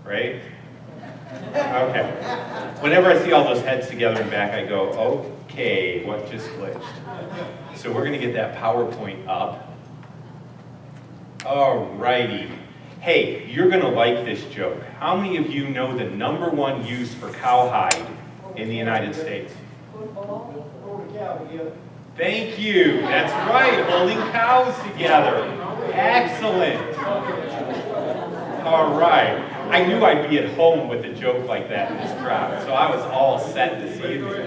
right? Okay. Whenever I see all those heads together and back, I go, okay, what just glitched? So we're going to get that PowerPoint up. Alrighty. Hey, you're going to like this joke. How many of you know the #1 use for cowhide in the United States? Thank you. That's right. Holding cows together. Excellent. All right. I knew I'd be at home with a joke like that in this crowd, so I was all set this evening.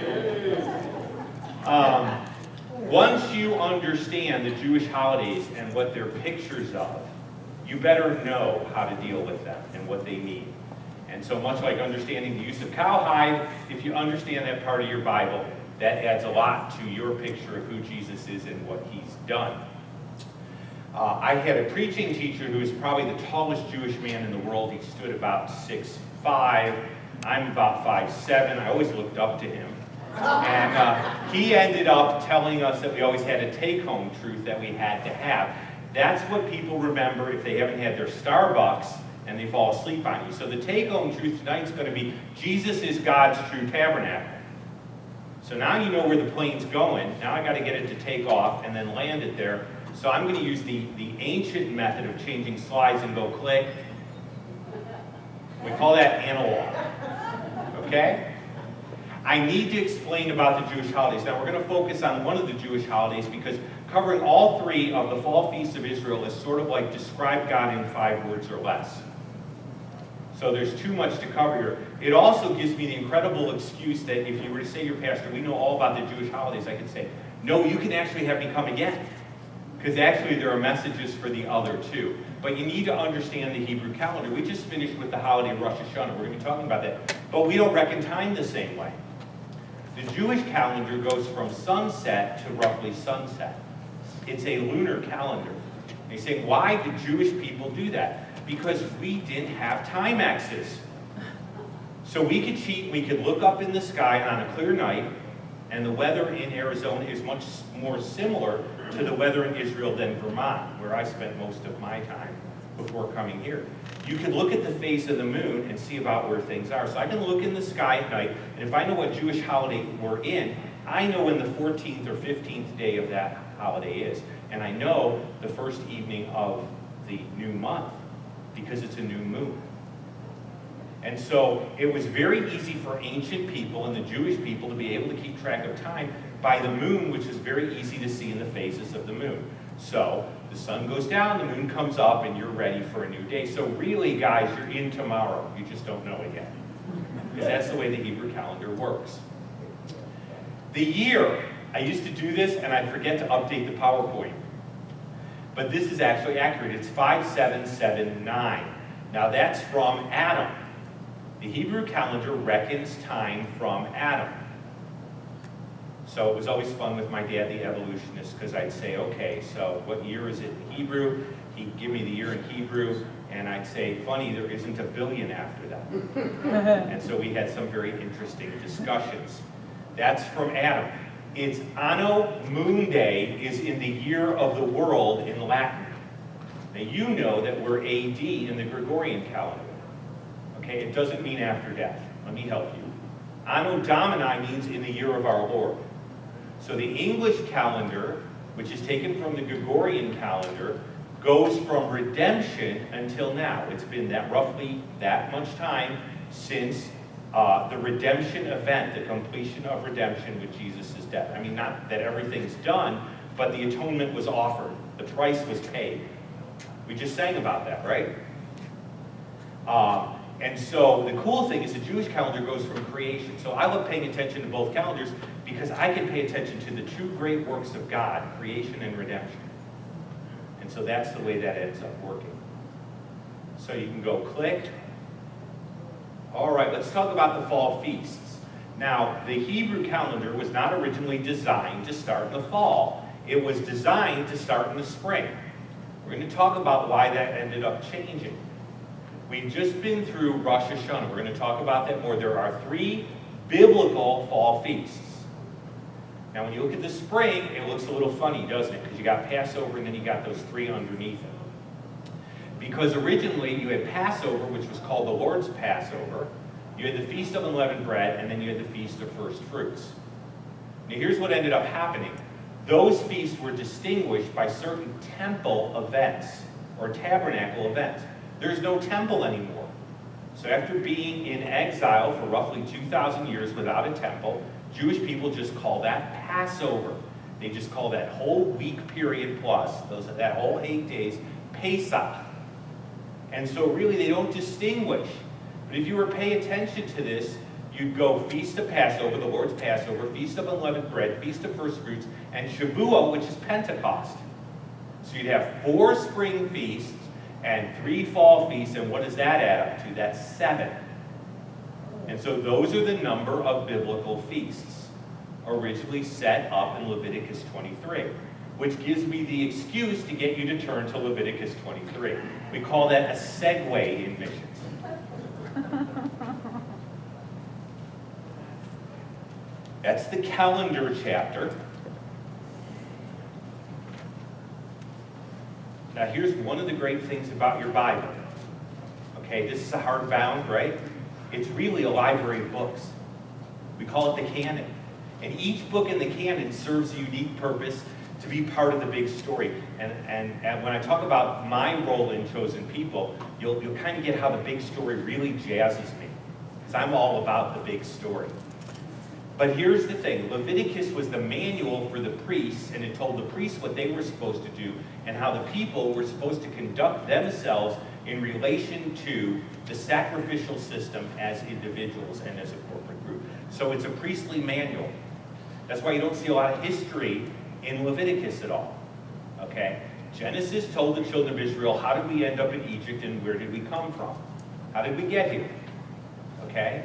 Once you understand the Jewish holidays and what they're pictures of, you better know how to deal with them and what they mean. And so much like understanding the use of cowhide, if you understand that part of your Bible, that adds a lot to your picture of who Jesus is and what he's done. I had a preaching teacher who was probably the tallest Jewish man in the world. He stood about 6'5". I'm about 5'7". I always looked up to him. And he ended up telling us that we always had a take-home truth that we had to have. That's what people remember if they haven't had their Starbucks and they fall asleep on you. So the take-home truth tonight is going to be, Jesus is God's true tabernacle. So now you know where the plane's going. Now I got to get it to take off and then land it there. So I'm going to use the ancient method of changing slides and go click. We call that analog. Okay? I need to explain about the Jewish holidays. Now we're going to focus on one of the Jewish holidays because covering all 3 of the fall feasts of Israel is sort of like describe God in 5 words or less. So there's too much to cover here. It also gives me the incredible excuse that if you were to say to your pastor, we know all about the Jewish holidays, I could say, no, you can actually have me come again. Because actually there are messages for the other 2. But you need to understand the Hebrew calendar. We just finished with the holiday of Rosh Hashanah. We're going to be talking about that. But we don't reckon time the same way. The Jewish calendar goes from sunset to roughly sunset. It's a lunar calendar. And you say, why did Jewish people do that? Because we didn't have time axes. So we could cheat, we could look up in the sky on a clear night, and the weather in Arizona is much more similar to the weather in Israel than Vermont, where I spent most of my time before coming here. You can look at the face of the moon and see about where things are. So I can look in the sky at night, and if I know what Jewish holiday we're in, I know when the 14th or 15th day of that holiday is. And I know the first evening of the new month, because it's a new moon. And so it was very easy for ancient people and the Jewish people to be able to keep track of time by the moon, which is very easy to see in the phases of the moon. So the sun goes down, the moon comes up, and you're ready for a new day. So really, guys, you're in tomorrow. You just don't know it yet. Because that's the way the Hebrew calendar works. The year, I used to do this, and I'd forget to update the PowerPoint. But this is actually accurate. It's 5779. Now that's from Adam. The Hebrew calendar reckons time from Adam. So it was always fun with my dad, the evolutionist, because I'd say, okay, so what year is it in Hebrew? He'd give me the year in Hebrew, and I'd say, funny, there isn't a billion after that. And so we had some very interesting discussions. That's from Adam. It's Anno Mundi is in the year of the world in Latin. Now you know that we're AD in the Gregorian calendar. Okay, it doesn't mean after death. Let me help you. Anno Domini means in the year of our Lord. So the English calendar, which is taken from the Gregorian calendar, goes from redemption until now. It's been roughly that much time since the redemption event, the completion of redemption with Jesus' death. I mean, not that everything's done, but the atonement was offered. The price was paid. We just sang about that, right? And so the cool thing is the Jewish calendar goes from creation. So I love paying attention to both calendars because I can pay attention to the two great works of God, creation and redemption. And so that's the way that ends up working. So you can go click. All right, let's talk about the fall feasts. Now, the Hebrew calendar was not originally designed to start in the fall. It was designed to start in the spring. We're going to talk about why that ended up changing. We've just been through Rosh Hashanah. We're going to talk about that more. There are 3 biblical fall feasts. Now, when you look at the spring, it looks a little funny, doesn't it? Because you got Passover and then you got those 3 underneath it. Because originally you had Passover, which was called the Lord's Passover. You had the Feast of Unleavened Bread, and then you had the Feast of First Fruits. Now here's what ended up happening. Those feasts were distinguished by certain temple events, or tabernacle events. There's no temple anymore. So after being in exile for roughly 2,000 years without a temple, Jewish people just call that Passover. They just call that whole week period plus, that whole 8 days, Pesach. And so really they don't distinguish. But if you were paying attention to this, you'd go Feast of Passover, the Lord's Passover, Feast of Unleavened Bread, Feast of First Fruits, and Shavuot, which is Pentecost. So you'd have 4 spring feasts and 3 fall feasts, and what does that add up to? That's 7. And so those are the number of biblical feasts originally set up in Leviticus 23, which gives me the excuse to get you to turn to Leviticus 23. We call that a segue in missions. That's the calendar chapter. Now here's one of the great things about your Bible. Okay, this is a hardbound, right? It's really a library of books. We call it the canon. And each book in the canon serves a unique purpose to be part of the big story. And when I talk about my role in Chosen People, you'll kind of get how the big story really jazzes me. Because I'm all about the big story. But here's the thing. Leviticus was the manual for the priests, and it told the priests what they were supposed to do and how the people were supposed to conduct themselves in relation to the sacrificial system as individuals and as a corporate group. So it's a priestly manual. That's why you don't see a lot of history in Leviticus at all. Okay? Genesis told the children of Israel, how did we end up in Egypt and where did we come from? How did we get here? Okay?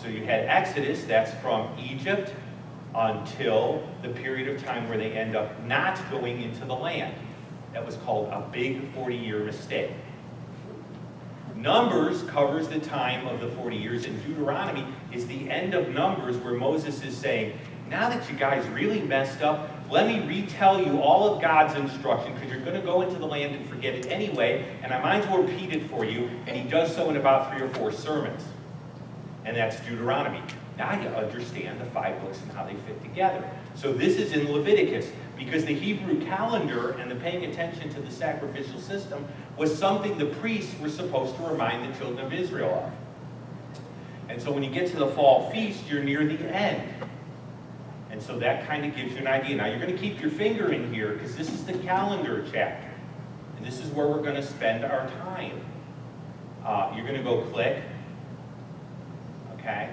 So you had Exodus, that's from Egypt until the period of time where they end up not going into the land. That was called a big 40-year mistake. Numbers covers the time of the 40 years, and Deuteronomy is the end of Numbers where Moses is saying, now that you guys really messed up, let me retell you all of God's instruction, because you're going to go into the land and forget it anyway, and I might as well repeat it for you, and he does so in about 3 or 4 sermons. And that's Deuteronomy. Now you understand the 5 books and how they fit together. So this is in Leviticus, because the Hebrew calendar and the paying attention to the sacrificial system was something the priests were supposed to remind the children of Israel of. And so when you get to the fall feast, you're near the end. And so that kind of gives you an idea. Now you're going to keep your finger in here, because this is the calendar chapter. And this is where we're going to spend our time. You're going to go click. Okay?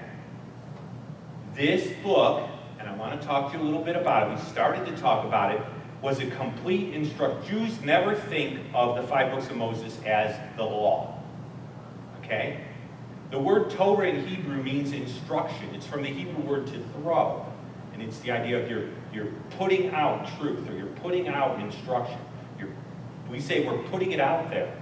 This book, and I want to talk to you a little bit about it. We started to talk about it, was a complete instruction. Jews never think of the 5 books of Moses as the law. Okay? The word Torah in Hebrew means instruction. It's from the Hebrew word to throw. And it's the idea of you're putting out truth, or you're putting out instruction. We say we're putting it out there.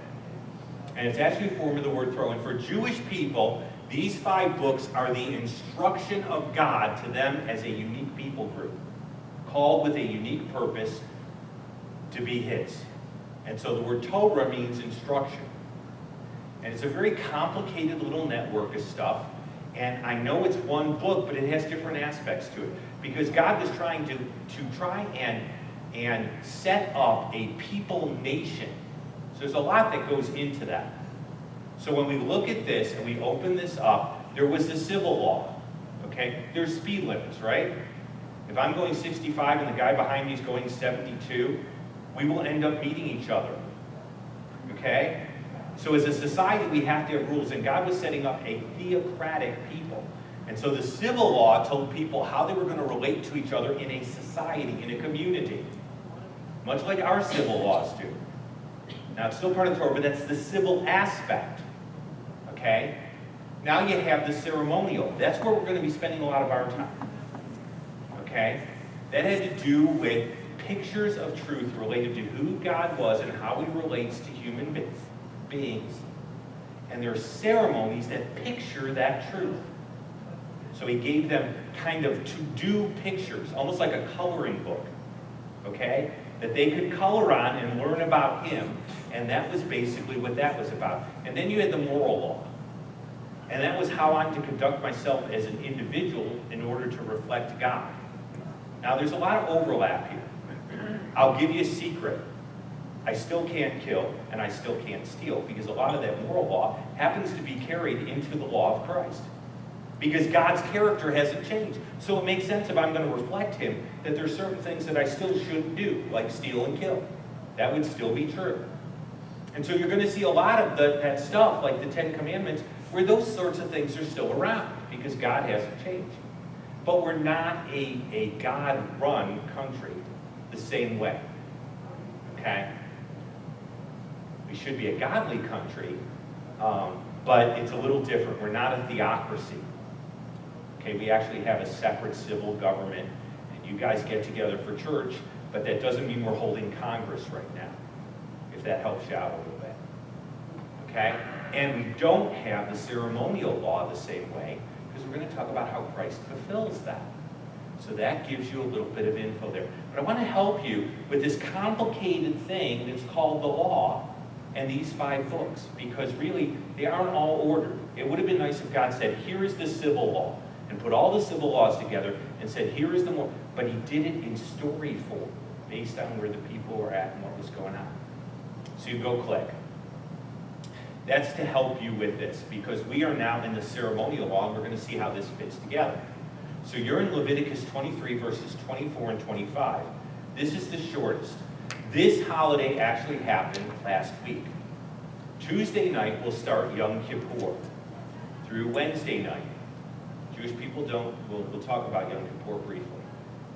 And it's actually a form of the word throw. And for Jewish people, these 5 books are the instruction of God to them as a unique people group, called with a unique purpose to be His. And so the word Torah means instruction. And it's a very complicated little network of stuff. And I know it's one book, but it has different aspects to it. Because God was trying to try and set up a people nation. So there's a lot that goes into that. So when we look at this and we open this up, there was the civil law. Okay? There's speed limits, right? If I'm going 65 and the guy behind me is going 72, we will end up meeting each other. Okay? So as a society, we have to have rules, and God was setting up a theocratic people. And so the civil law told people how they were going to relate to each other in a society, in a community. Much like our civil laws do. Now, it's still part of the Torah, but that's the civil aspect. Okay? Now you have the ceremonial. That's where we're going to be spending a lot of our time. Okay? That had to do with pictures of truth related to who God was and how He relates to human beings. And there are ceremonies that picture that truth. So He gave them kind of to-do pictures, almost like a coloring book. Okay? That they could color on and learn about Him. And that was basically what that was about. And then you had the moral law. And that was how I'm to conduct myself as an individual in order to reflect God. Now, there's a lot of overlap here. I'll give you a secret. I still can't kill, and I still can't steal, because a lot of that moral law happens to be carried into the law of Christ. Because God's character hasn't changed. So it makes sense if I'm going to reflect him that there's certain things that I still shouldn't do, like steal and kill. That would still be true. And so you're going to see a lot of that stuff, like the Ten Commandments, where those sorts of things are still around, because God hasn't changed. But we're not a God-run country the same way. Okay? We should be a godly country, but it's a little different. We're not a theocracy. Okay, we actually have a separate civil government, and you guys get together for church, but that doesn't mean we're holding Congress right now, if that helps you out a little bit. Okay? And we don't have the ceremonial law the same way, because we're going to talk about how Christ fulfills that. So that gives you a little bit of info there. But I want to help you with this complicated thing that's called the law and these 5 books, because really, they aren't all ordered. It would have been nice if God said, here is the civil law, and put all the civil laws together and said, here is the more. But he did it in story form, based on where the people were at and what was going on. So you go click. That's to help you with this, because we are now in the ceremonial law, and we're going to see how this fits together. So you're in Leviticus 23, verses 24 and 25. This is the shortest. This holiday actually happened last week. Tuesday night will start Yom Kippur through Wednesday night. Jewish people don't, we'll talk about Yom Kippur briefly,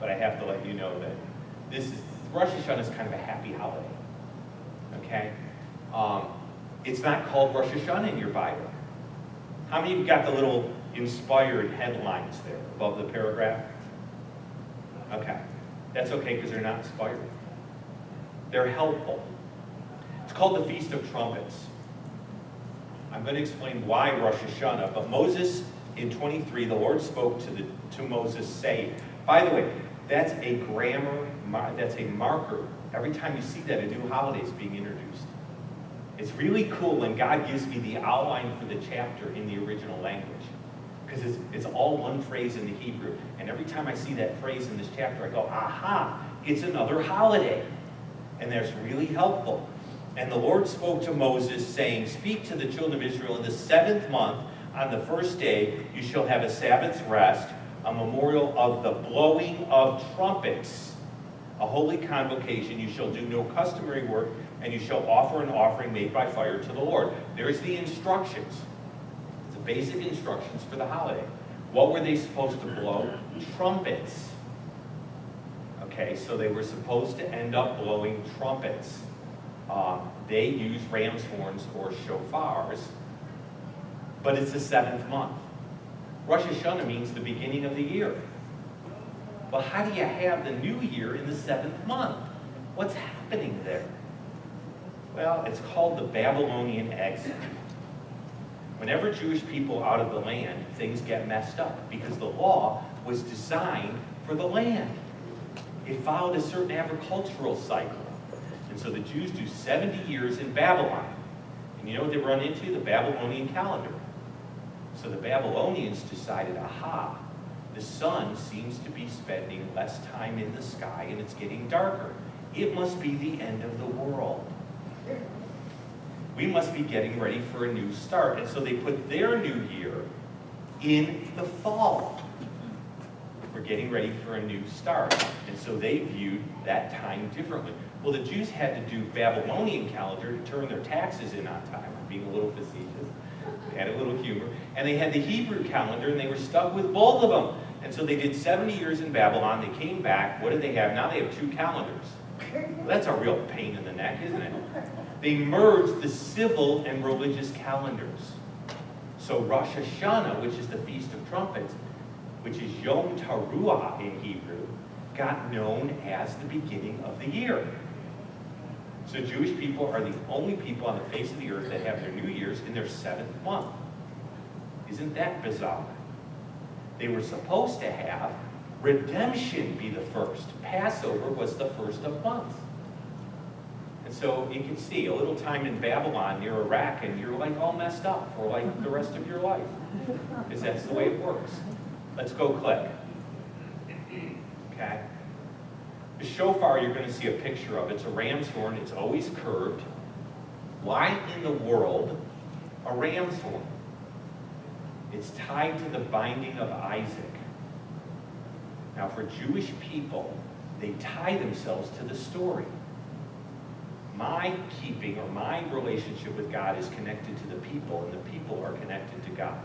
but I have to let you know that Rosh Hashanah is kind of a happy holiday, okay? It's not called Rosh Hashanah in your Bible. How many of you got the little inspired headlines there above the paragraph? Okay, that's okay because they're not inspired. They're helpful. It's called the Feast of Trumpets. I'm going to explain why Rosh Hashanah, but Moses in 23, the Lord spoke to Moses saying, by the way, that's a that's a marker. Every time you see that, a new holiday is being introduced. It's really cool when God gives me the outline for the chapter in the original language, because it's all one phrase in the Hebrew. And every time I see that phrase in this chapter, I go, aha, it's another holiday. And that's really helpful. And the Lord spoke to Moses, saying, speak to the children of Israel in the 7th month, on the 1st day, you shall have a Sabbath's rest, a memorial of the blowing of trumpets, a holy convocation. You shall do no customary work, and you shall offer an offering made by fire to the Lord. There's the instructions. It's the basic instructions for the holiday. What were they supposed to blow? Trumpets. Okay, so they were supposed to end up blowing trumpets. They use ram's horns or shofars, but it's the 7th month. Rosh Hashanah means the beginning of the year. Well, how do you have the new year in the 7th month? What's happening there? Well, it's called the Babylonian exile. Whenever Jewish people out of the land, things get messed up because the law was designed for the land. It followed a certain agricultural cycle. And so the Jews do 70 years in Babylon. And you know what they run into? The Babylonian calendar. So the Babylonians decided, aha, the sun seems to be spending less time in the sky and it's getting darker. It must be the end of the world. We must be getting ready for a new start. And so they put their new year in the fall. We're getting ready for a new start. And so they viewed that time differently. Well, the Jews had to do Babylonian calendar to turn their taxes in on time. I'm being a little facetious. They had a little humor. And they had the Hebrew calendar, and they were stuck with both of them. And so they did 70 years in Babylon. They came back. What did they have? Now they have 2 calendars. Well, that's a real pain in the neck, isn't it? They merged the civil and religious calendars. So Rosh Hashanah, which is the Feast of Trumpets, which is Yom Teruah in Hebrew, got known as the beginning of the year. So Jewish people are the only people on the face of the earth that have their New Year's in their 7th month. Isn't that bizarre? They were supposed to have redemption be the first. Passover was the first of months. And so you can see a little time in Babylon near Iraq, and you're like all messed up for like the rest of your life, because that's the way it works. Let's go click. Okay? The shofar, you're going to see a picture of. It's a ram's horn. It's always curved. Why in the world a ram's horn? It's tied to the binding of Isaac. Now, for Jewish people, they tie themselves to the story. My keeping or my relationship with God is connected to the people, and the people are connected to God.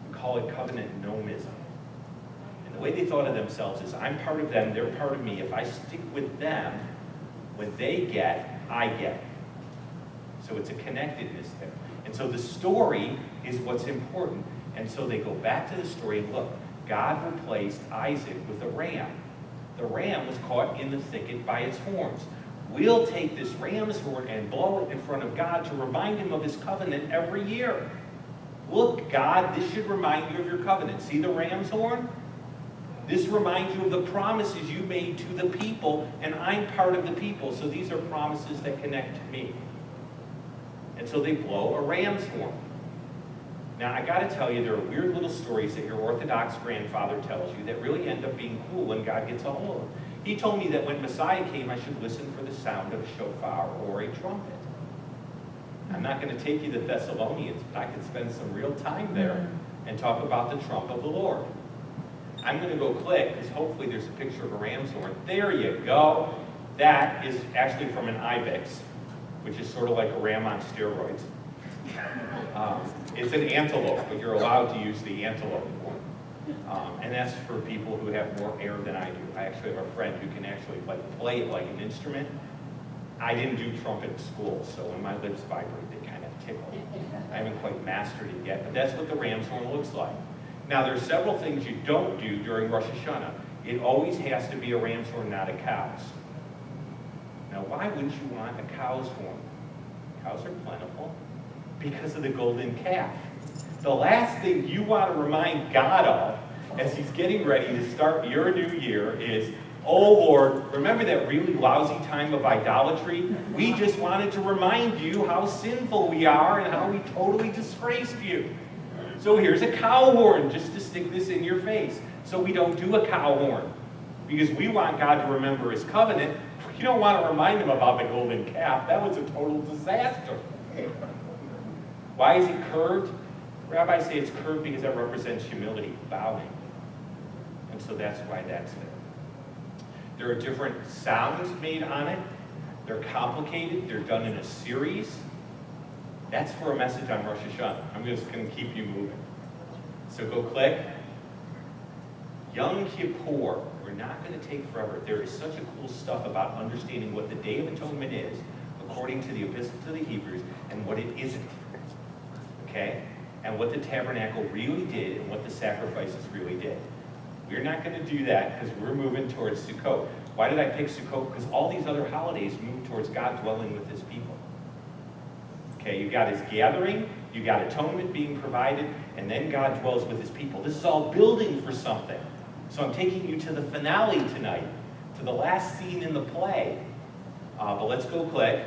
We call it covenant nomism. And the way they thought of themselves is, I'm part of them, they're part of me. If I stick with them, when they get, I get. So it's a connectedness there. And so the story is what's important. And so they go back to the story and look, God replaced Isaac with a ram. The ram was caught in the thicket by its horns. We'll take this ram's horn and blow it in front of God to remind him of his covenant every year. Look, God, this should remind you of your covenant. See the ram's horn? This reminds you of the promises you made to the people, and I'm part of the people, so these are promises that connect to me. And so they blow a ram's horn. Now, I got to tell you, there are weird little stories that your Orthodox grandfather tells you that really end up being cool when God gets a hold of them. He told me that when Messiah came, I should listen for the sound of a shofar or a trumpet. I'm not going to take you to Thessalonians, but I could spend some real time there and talk about the trump of the Lord. I'm going to go click, because hopefully there's a picture of a ram's horn. There you go. That is actually from an ibex, which is sort of like a ram on steroids. It's an antelope, but you're allowed to use the antelope one. And that's for people who have more air than I do. I actually have a friend who can actually play it like an instrument. I didn't do trumpet in school, so when my lips vibrate, they kind of tickle. I haven't quite mastered it yet, but that's what the ram's horn looks like. Now, there's several things you don't do during Rosh Hashanah. It always has to be a ram's horn, not a cow's. Now, why wouldn't you want a cow's horn? Cows are plentiful. Because of the golden calf. The last thing you want to remind God of as he's getting ready to start your new year is, oh Lord, remember that really lousy time of idolatry? We just wanted to remind you how sinful we are and how we totally disgraced you. So here's a cow horn just to stick this in your face. So we don't do a cow horn because we want God to remember his covenant. You don't want to remind him about the golden calf. That was a total disaster. Why is it curved? Rabbis say it's curved because that represents humility, bowing. And so that's why that's there. There are different sounds made on it. They're complicated. They're done in a series. That's for a message on Rosh Hashanah. I'm just going to keep you moving. So go click. Yom Kippur. We're not going to take forever. There is such a cool stuff about understanding what the Day of Atonement is, according to the Epistle to the Hebrews, and what it isn't. Okay? And what the tabernacle really did and what the sacrifices really did. We're not going to do that because we're moving towards Sukkot. Why did I pick Sukkot? Because all these other holidays move towards God dwelling with his people. Okay, you got his gathering, you got atonement being provided, and then God dwells with his people. This is all building for something. So I'm taking you to the finale tonight, to the last scene in the play. But let's go click.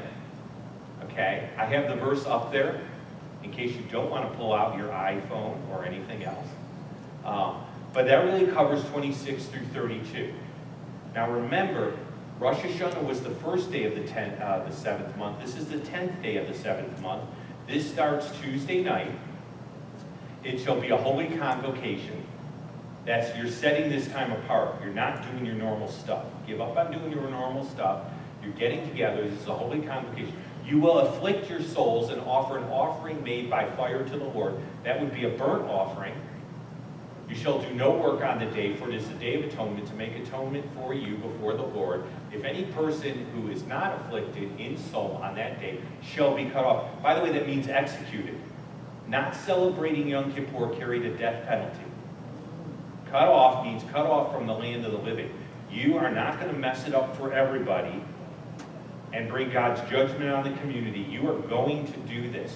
Okay, I have the verse up there in case you don't want to pull out your iPhone or anything else. But that really covers 26 through 32. Now remember, Rosh Hashanah was the first day of the 7th month. This is the 10th day of the 7th month. This starts Tuesday night. It shall be a holy convocation. That's, you're setting this time apart. You're not doing your normal stuff. Give up on doing your normal stuff. You're getting together. This is a holy convocation. You will afflict your souls and offer an offering made by fire to the Lord. That would be a burnt offering. You shall do no work on the day, for it is the Day of Atonement, to make atonement for you before the Lord. If any person who is not afflicted in soul on that day shall be cut off. By the way, that means executed. Not celebrating Yom Kippur carried a death penalty. Cut off means cut off from the land of the living. You are not going to mess it up for everybody and bring God's judgment on the community. You are going to do this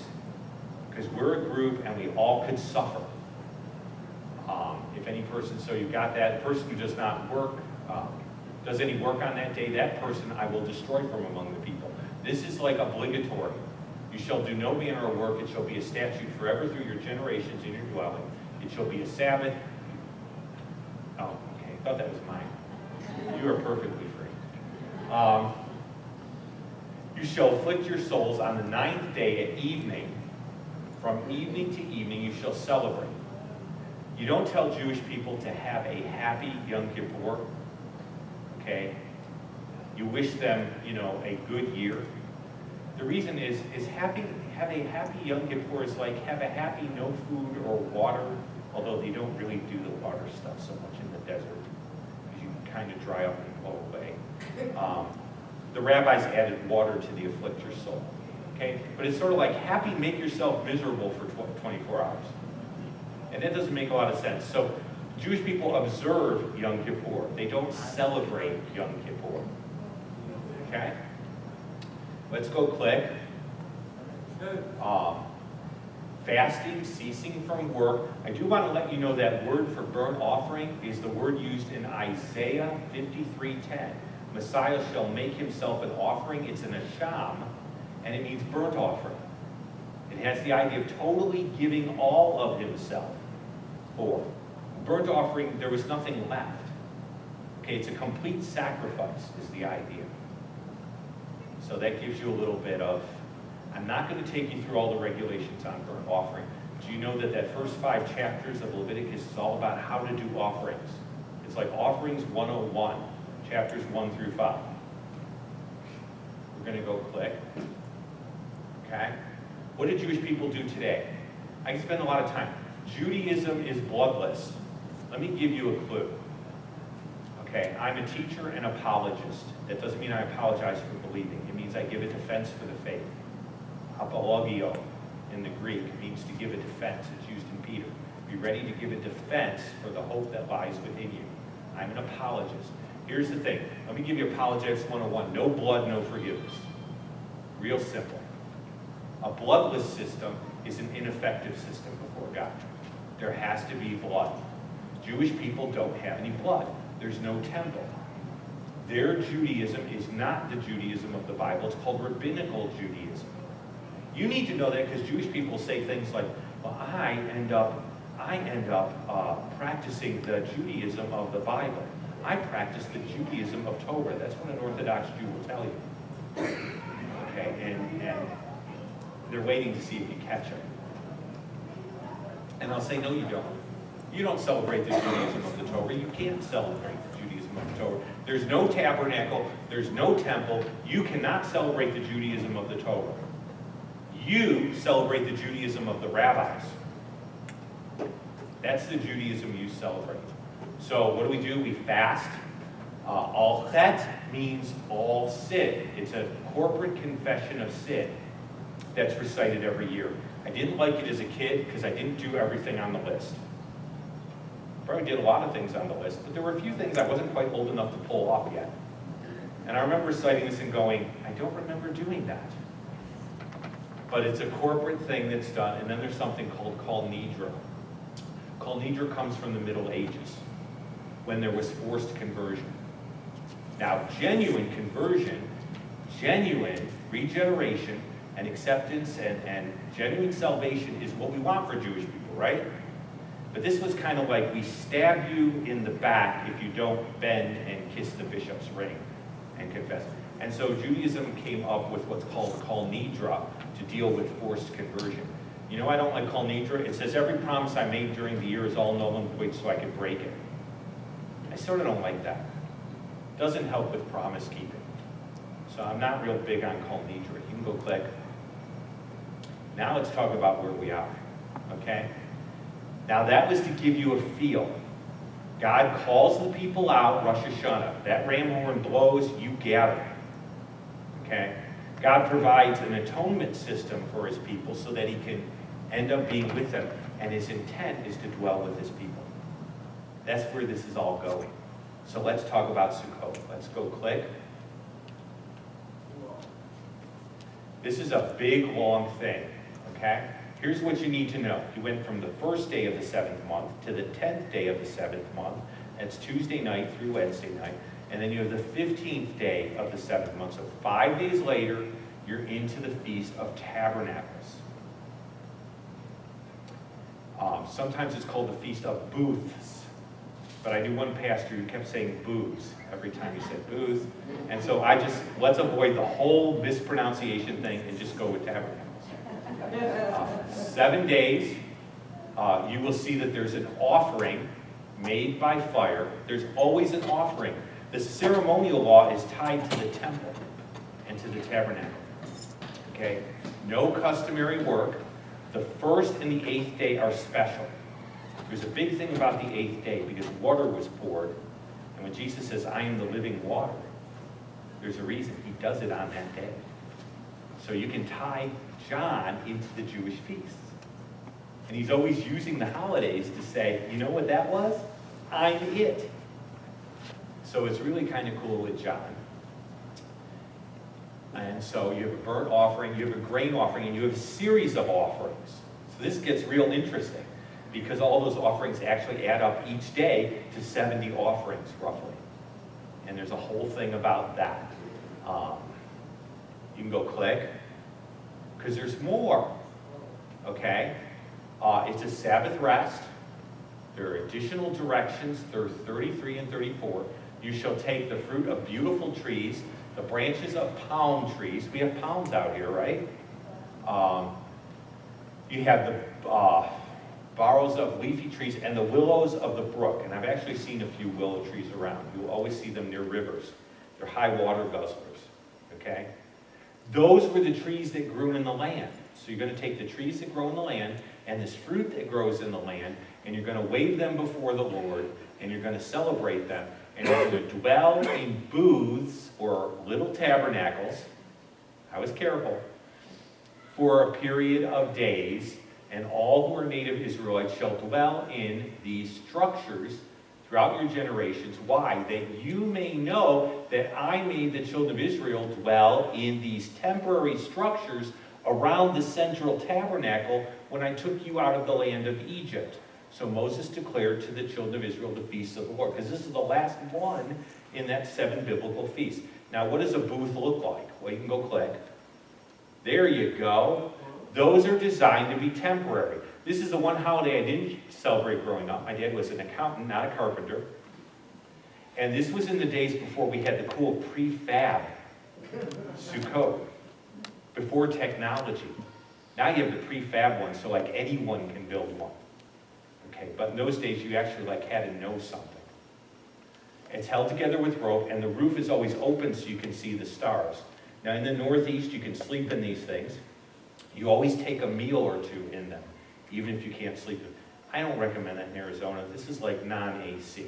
because we're a group and we all could suffer. If any person, so you've got that person who does not work, does any work on that day, that person I will destroy from among the people. This is like obligatory. You shall do no manner of work. It shall be a statute forever through your generations in your dwelling. It shall be a Sabbath. Oh, okay. I thought that was mine. You are perfectly free. You shall afflict your souls on the 9th day at evening. From evening to evening you shall celebrate. You don't tell Jewish people to have a happy Yom Kippur. Okay? You wish them, a good year. The reason is have a happy Yom Kippur is like have a happy no food or water, although they don't really do the water stuff so much in the desert, because you can kind of dry up and go away. The rabbis added water to the afflict your soul. Okay? But it's sort of like happy, make yourself miserable for 24 hours. And that doesn't make a lot of sense. So Jewish people observe Yom Kippur. They don't celebrate Yom Kippur. Okay? Let's go click. Fasting, ceasing from work. I do want to let you know that word for burnt offering is the word used in Isaiah 53:10. Messiah shall make himself an offering. It's an asham, and it means burnt offering. It has the idea of totally giving all of himself for. Burnt offering, there was nothing left. Okay, it's a complete sacrifice is the idea. So that gives you a little bit of, I'm not going to take you through all the regulations on burnt offering. Do you know that first 5 chapters of Leviticus is all about how to do offerings? It's like Offerings 101, chapters 1 through 5. We're going to go click. Okay? What do Jewish people do today? I can spend a lot of time. Judaism is bloodless. Let me give you a clue. Okay, I'm a teacher and apologist. That doesn't mean I apologize for believing. It means I give a defense for the faith. Apologio in the Greek means to give a defense. It's used in Peter. Be ready to give a defense for the hope that lies within you. I'm an apologist. Here's the thing. Let me give you Apologetics 101. No blood, no forgiveness. Real simple. A bloodless system is an ineffective system before God. There has to be blood. Jewish people don't have any blood. There's no temple. Their Judaism is not the Judaism of the Bible. It's called rabbinical Judaism. You need to know that because Jewish people say things like, well, I end up practicing the Judaism of the Bible. I practice the Judaism of Torah. That's what an Orthodox Jew will tell you. Okay, and they're waiting to see if you catch them. And I'll say, no, you don't. You don't celebrate the Judaism of the Torah. You can't celebrate the Judaism of the Torah. There's no tabernacle. There's no temple. You cannot celebrate the Judaism of the Torah. You celebrate the Judaism of the rabbis. That's the Judaism you celebrate. So what do? We fast. All chet means all sin. It's a corporate confession of sin that's recited every year. I didn't like it as a kid because I didn't do everything on the list. Probably did a lot of things on the list, but there were a few things I wasn't quite old enough to pull off yet. And I remember reciting this and going, I don't remember doing that. But it's a corporate thing that's done, and then there's something called Kol Nidra. Kol Nidra comes from the Middle Ages, when there was forced conversion. Now, genuine conversion, genuine regeneration, and acceptance and genuine salvation is what we want for Jewish people, right? But this was kind of like we stab you in the back if you don't bend and kiss the bishop's ring and confess. And so Judaism came up with what's called Kol Nidra to deal with forced conversion. You know, I don't like Kol Nidra. It says every promise I made during the year is all null and void so I can break it. I sort of don't like that. It doesn't help with promise keeping. So I'm not real big on Kol Nidra. You can go click. Now let's talk about where we are, okay? Now that was to give you a feel. God calls the people out, Rosh Hashanah. That ram horn blows, you gather, okay? God provides an atonement system for his people so that he can end up being with them, and his intent is to dwell with his people. That's where this is all going. So let's talk about Sukkot. Let's go click. This is a big, long thing, okay? Here's what you need to know. You went from the first day of the 7th month to the 10th day of the 7th month. That's Tuesday night through Wednesday night. And then you have the 15th day of the 7th month. So 5 days later, you're into the Feast of Tabernacles. Sometimes it's called the Feast of Booths, but I knew one pastor who kept saying booths every time he said booths, and so let's avoid the whole mispronunciation thing and just go with Tabernacles. 7 days, you will see that there's an offering made by fire. There's always an offering. The ceremonial law is tied to the temple and to the tabernacle. Okay? No customary work. The first and the 8th day are special. There's a big thing about the 8th day because water was poured. And when Jesus says, I am the living water, there's a reason. He does it on that day. So you can tie John into the Jewish feasts. And he's always using the holidays to say, you know what that was? I'm it. So it's really kind of cool with John. And so you have a burnt offering, you have a grain offering, and you have a series of offerings. So this gets real interesting because all those offerings actually add up each day to 70 offerings, roughly. And there's a whole thing about that. You can go click, because there's more. Okay? It's a Sabbath rest. There are additional directions. There are 33 and 34. You shall take the fruit of beautiful trees, the branches of palm trees. We have palms out here, right? You have the boughs of leafy trees and the willows of the brook. And I've actually seen a few willow trees around. You'll always see them near rivers. They're high water guzzlers. Okay? Those were the trees that grew in the land. So you're going to take the trees that grow in the land and this fruit that grows in the land, and you're going to wave them before the Lord, and you're going to celebrate them, and you're going to dwell in booths or little tabernacles. I was careful. For a period of days, and all who are native Israelites shall dwell in these structures throughout your generations. Why? That you may know that I made the children of Israel dwell in these temporary structures around the central tabernacle when I took you out of the land of Egypt. So Moses declared to the children of Israel the feasts of the Lord, because this is the last one in that 7 biblical feasts. Now, what does a booth look like? Well, you can go click. There you go. Those are designed to be temporary. This is the one holiday I didn't celebrate growing up. My dad was an accountant, not a carpenter. And this was in the days before we had the cool prefab Sukkot, before technology. Now you have the prefab one, so like anyone can build one. Okay, but in those days you actually had to know something. It's held together with rope, and the roof is always open so you can see the stars. Now in the Northeast you can sleep in these things. You always take a meal or two in them, even if you can't sleep. I don't recommend that in Arizona. This is like non-AC.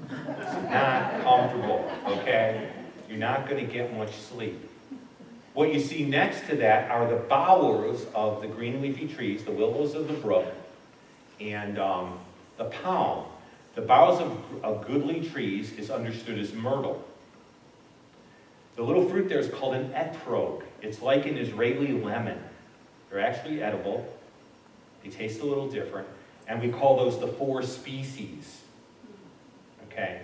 It's not comfortable, okay? You're not going to get much sleep. What you see next to that are the boughs of the green leafy trees, the willows of the brook, and the palm. The boughs of goodly trees is understood as myrtle. The little fruit there is called an etrog. It's like an Israeli lemon. They're actually edible. They taste a little different. And we call those the 4 species. Okay?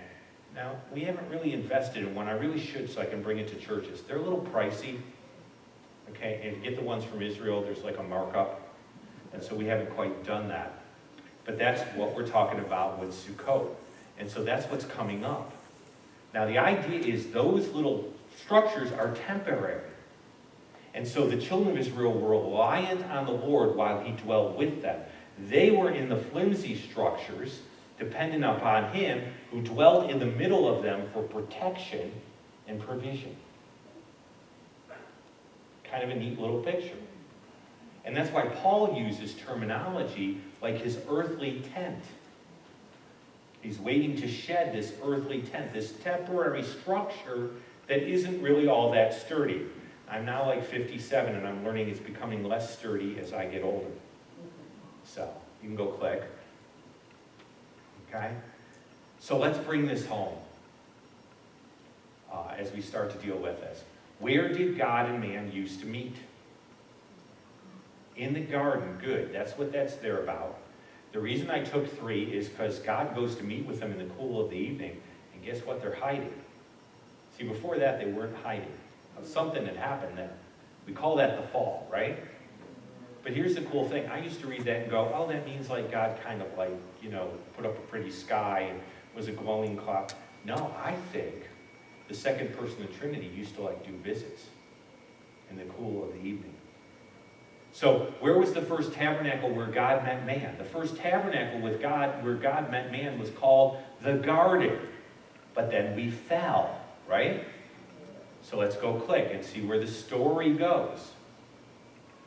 Now, we haven't really invested in one. I really should so I can bring it to churches. They're a little pricey. Okay? And to get the ones from Israel, there's like a markup. And so we haven't quite done that. But that's what we're talking about with Sukkot. And so that's what's coming up. Now, the idea is those little structures are temporary. And so the children of Israel were reliant on the Lord while he dwelled with them. They were in the flimsy structures, dependent upon him, who dwelt in the middle of them for protection and provision. Kind of a neat little picture. And that's why Paul uses terminology like his earthly tent. He's waiting to shed this earthly tent, this temporary structure that isn't really all that sturdy. I'm now like 57, and I'm learning it's becoming less sturdy as I get older. So, you can go click. Okay? So let's bring this home as we start to deal with this. Where did God and man used to meet? In the garden. Good. That's what that's there about. The reason I took 3 is because God goes to meet with them in the cool of the evening, and guess what? They're hiding. See, before that, they weren't hiding. Something had happened there. We call that the fall, right? But here's the cool thing. I used to read that and go, oh, that means like God kind of like, put up a pretty sky and was a glowing cloud. No, I think the second person of the Trinity used to like do visits in the cool of the evening. So where was the first tabernacle where God met man? The first tabernacle with God where God met man was called the garden. But then we fell, right? So let's go click and see where the story goes.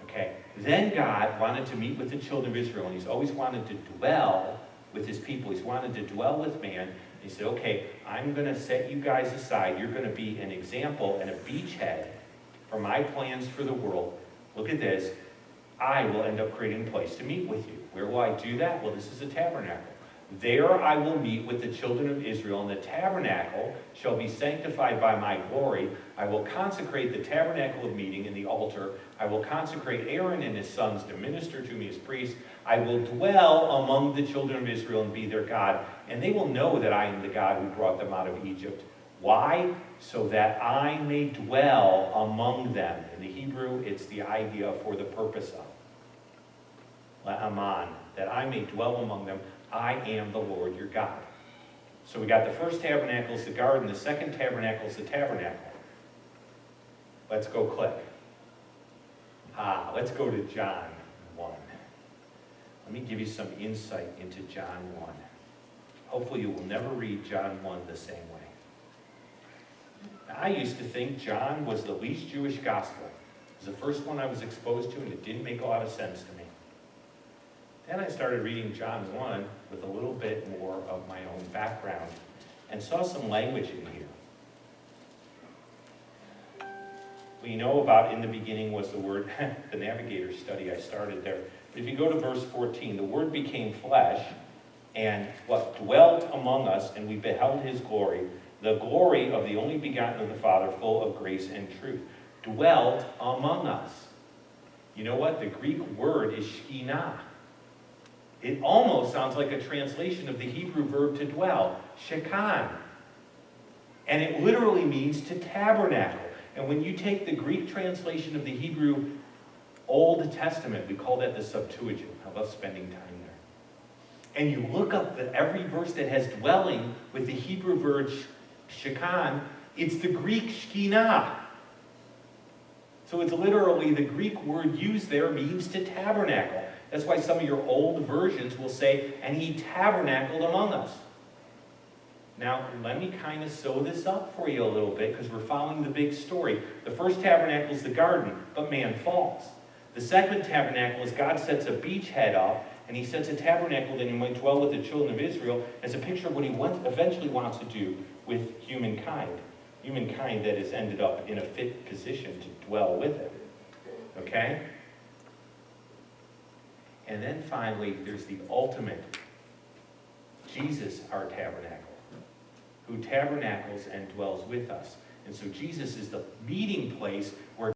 Okay, then God wanted to meet with the children of Israel, and he's always wanted to dwell with his people. He's wanted to dwell with man. And he said, okay, I'm going to set you guys aside. You're going to be an example and a beachhead for my plans for the world. Look at this. I will end up creating a place to meet with you. Where will I do that? Well, this is a tabernacle. There I will meet with the children of Israel, and the tabernacle shall be sanctified by my glory. I will consecrate the tabernacle of meeting and the altar. I will consecrate Aaron and his sons to minister to me as priests. I will dwell among the children of Israel and be their God, and they will know that I am the God who brought them out of Egypt. Why? So that I may dwell among them. In the Hebrew, it's the idea for the purpose of. La'aman, that I may dwell among them. I am the Lord your God. So we got the first tabernacle is the garden. The second tabernacle is the tabernacle. Let's go click. Let's go to John 1. Let me give you some insight into John 1. Hopefully you will never read John 1 the same way. Now, I used to think John was the least Jewish gospel. It was the first one I was exposed to, and it didn't make a lot of sense to me. Then I started reading John 1 with a little bit more of my own background and saw some language in here. We know about in the beginning was the word, the Navigator study I started there. But if you go to verse 14, the word became flesh and dwelt among us, and we beheld his glory, the glory of the only begotten of the Father, full of grace and truth. Dwelt among us. You know what? The Greek word is shekhinah. It almost sounds like a translation of the Hebrew verb to dwell, shekan. And it literally means to tabernacle. And when you take the Greek translation of the Hebrew Old Testament, we call that the Septuagint. I love spending time there. And you look up every verse that has dwelling with the Hebrew verb shekan, it's the Greek shekhinah. So it's literally the Greek word used there means to tabernacle. That's why some of your old versions will say, and he tabernacled among us. Now, let me kind of sew this up for you a little bit because we're following the big story. The first tabernacle is the garden, but man falls. The second tabernacle is God sets a beachhead up, and he sets a tabernacle that he might dwell with the children of Israel as a picture of what he eventually wants to do with humankind. Humankind that has ended up in a fit position to dwell with him. Okay? And then finally, there's the ultimate, Jesus, our tabernacle, who tabernacles and dwells with us. And so Jesus is the meeting place where